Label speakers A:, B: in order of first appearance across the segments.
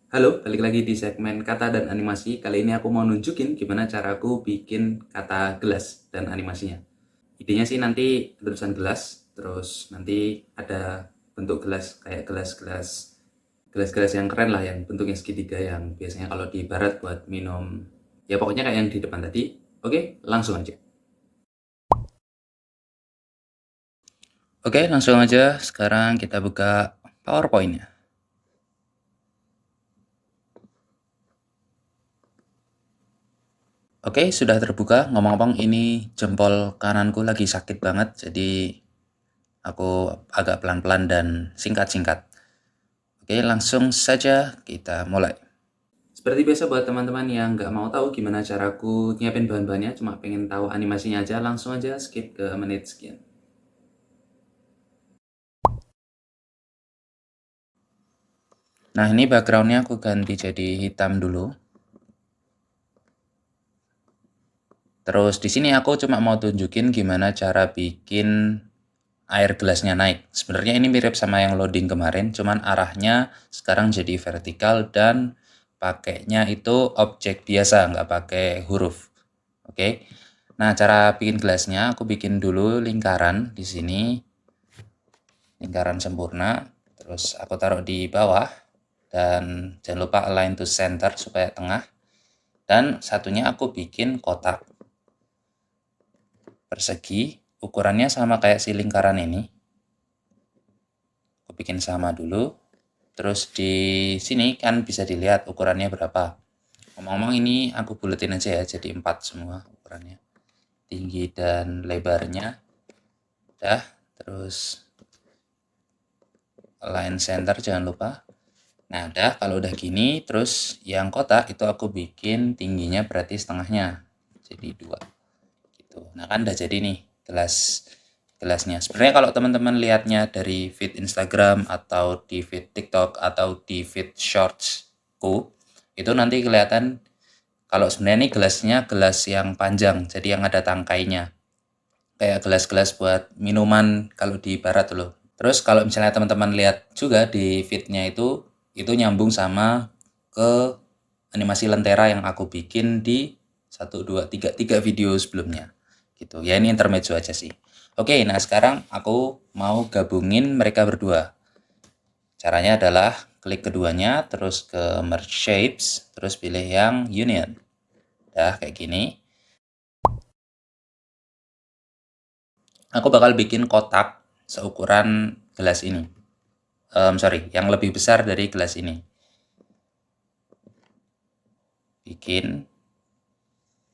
A: Halo, balik lagi di segmen kata dan animasi. Kali ini aku mau nunjukin gimana caraku bikin kata gelas dan animasinya. Idenya sih nanti tulisan gelas, terus nanti ada bentuk gelas kayak gelas-gelas yang keren lah, yang bentuknya segitiga, yang biasanya kalau di barat buat minum. Ya pokoknya kayak yang di depan tadi. Oke, langsung aja. Oke, langsung aja. Sekarang kita buka PowerPoint-nya. Oke, sudah terbuka. Ngomong-ngomong, ini jempol kananku lagi sakit banget, jadi aku agak pelan-pelan dan singkat-singkat. Oke, langsung saja kita mulai. Seperti biasa buat teman-teman yang nggak mau tahu gimana caraku nyiapin bahan-bahannya, cuma pengen tahu animasinya aja, langsung aja skip ke menit sekian. Nah, ini backgroundnya aku ganti jadi hitam dulu. Terus di sini aku cuma mau tunjukin gimana cara bikin air gelasnya naik. Sebenarnya ini mirip sama yang loading kemarin, cuman arahnya sekarang jadi vertikal dan pakainya itu objek biasa, nggak pakai huruf. Oke. Nah, cara bikin gelasnya aku bikin dulu lingkaran di sini. Lingkaran sempurna. Terus aku taruh di bawah dan jangan lupa align to center supaya tengah. Dan satunya aku bikin kotak persegi, ukurannya sama kayak si lingkaran ini. Aku bikin sama dulu. Terus di sini kan bisa dilihat ukurannya berapa. Ngomong-ngomong, ini aku buletin aja ya, jadi 4 semua ukurannya. Tinggi dan lebarnya. Udah, terus align center jangan lupa. Nah, udah, kalau udah gini, terus yang kotak itu aku bikin tingginya berarti setengahnya. Jadi 2. Gitu. Nah, kan udah jadi nih gelasnya. Sebenarnya kalau teman-teman lihatnya dari feed Instagram atau di feed TikTok atau di feed Shortsku, itu nanti kelihatan kalau sebenarnya ini gelasnya gelas yang panjang, jadi yang ada tangkainya. Kayak gelas-gelas buat minuman kalau di barat loh. Terus kalau misalnya teman-teman lihat juga di feed-nya itu nyambung sama ke animasi lentera yang aku bikin di 3 video sebelumnya. Gitu. Ya ini intermezzo aja sih. Oke, nah sekarang aku mau gabungin mereka berdua. Caranya adalah klik keduanya, terus ke merge shapes, terus pilih yang union. Dah kayak gini. Aku bakal bikin kotak seukuran gelas ini. Sorry, yang lebih besar dari gelas ini. Bikin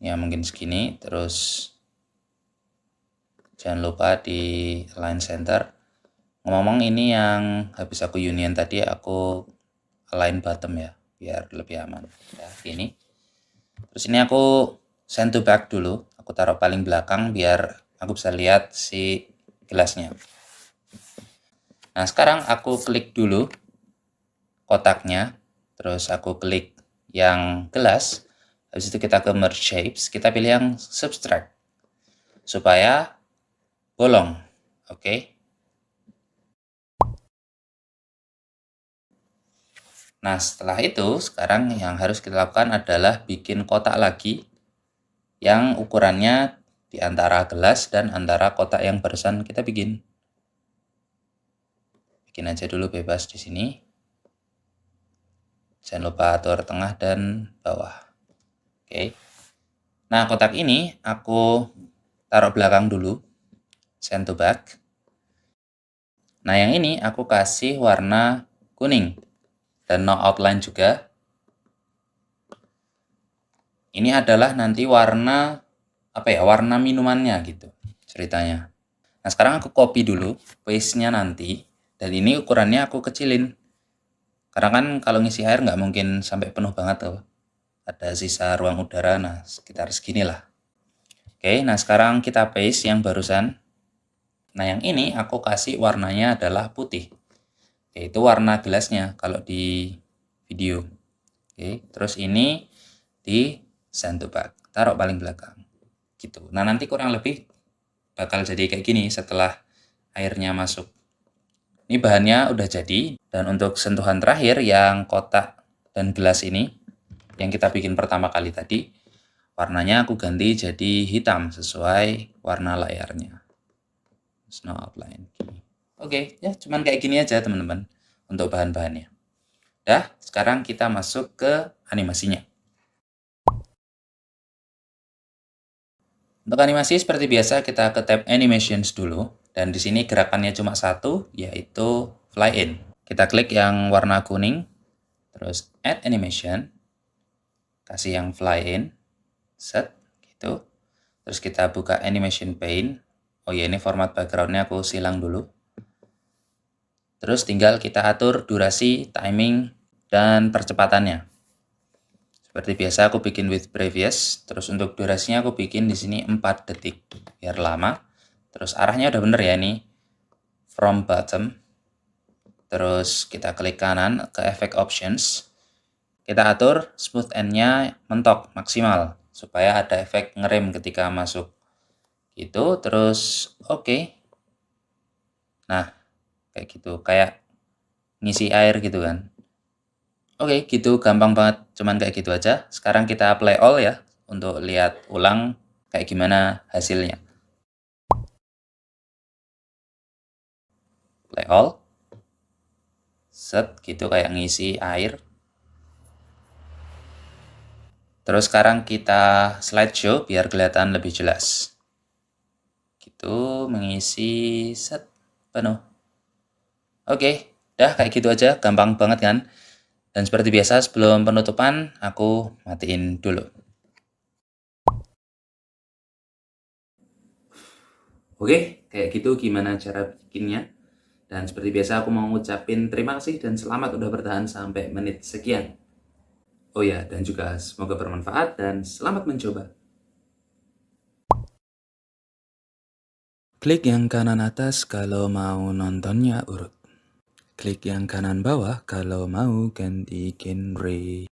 A: ya mungkin segini, terus jangan lupa di align center. Ngomong-ngomong, ini yang habis aku union tadi aku align bottom ya, biar lebih aman. Ya, ini. Terus ini aku send to back dulu, aku taruh paling belakang biar aku bisa lihat si gelasnya. Nah, sekarang aku klik dulu kotaknya, terus aku klik yang gelas, habis itu kita ke merge shapes, kita pilih yang subtract supaya bolong. Oke. Nah, setelah itu sekarang yang harus kita lakukan adalah bikin kotak lagi yang ukurannya di antara gelas dan antara kotak yang barusan kita bikin. Bikin aja dulu bebas di sini. Jangan lupa atur tengah dan bawah. Oke. Nah, kotak ini aku taruh belakang dulu. Send to back. Nah, yang ini aku kasih warna kuning dan no outline juga. Ini adalah nanti warna warna minumannya gitu ceritanya. Nah, sekarang aku copy dulu paste-nya nanti, dan ini ukurannya aku kecilin. Karena kan kalau ngisi air nggak mungkin sampai penuh banget tuh. Ada sisa ruang udara, nah sekitar segini lah. Oke, nah sekarang kita paste yang barusan. Nah, yang ini aku kasih warnanya adalah putih. Yaitu warna gelasnya kalau di video. Oke, terus ini di send to back. Taruh paling belakang. Gitu. Nah, nanti kurang lebih bakal jadi kayak gini setelah airnya masuk. Ini bahannya udah jadi, dan untuk sentuhan terakhir yang kotak Dan gelas ini yang kita bikin pertama kali tadi, warnanya aku ganti jadi hitam sesuai warna layarnya. Snow outline. Oke, ya cuman kayak gini aja teman-teman untuk bahan-bahannya. Dah, sekarang kita masuk ke animasinya. Untuk animasi seperti biasa kita ke tab Animations dulu, dan di sini gerakannya cuma satu, yaitu Fly In. Kita klik yang warna kuning, terus Add Animation, kasih yang Fly In, set, gitu. Terus kita buka Animation Pane. Oh ya, ini format backgroundnya aku silang dulu. Terus tinggal kita atur durasi, timing, dan percepatannya. Seperti biasa aku bikin with previous, terus untuk durasinya aku bikin di sini 4 detik biar lama. Terus arahnya udah bener ya ini. From bottom. Terus kita klik kanan ke effect options. Kita atur smooth end-nya mentok maksimal supaya ada efek ngerem ketika masuk. Gitu, terus oke. Nah, kayak gitu, kayak ngisi air gitu kan. Oke, gitu gampang banget, cuman kayak gitu aja. Sekarang kita play all ya, untuk lihat ulang kayak gimana hasilnya. Play all. Set, gitu kayak ngisi air. Terus sekarang kita slideshow biar kelihatan lebih jelas. Gitu, mengisi set, penuh. Oke, dah kayak gitu aja, gampang banget kan? Dan seperti biasa sebelum penutupan, aku matiin dulu. Oke, kayak gitu gimana cara bikinnya. Dan seperti biasa aku mau ngucapin terima kasih dan selamat udah bertahan sampai menit sekian. Oh ya, dan juga semoga bermanfaat dan selamat mencoba. Klik yang kanan atas kalau mau nontonnya urut. Klik yang kanan bawah kalau mau ganti genre.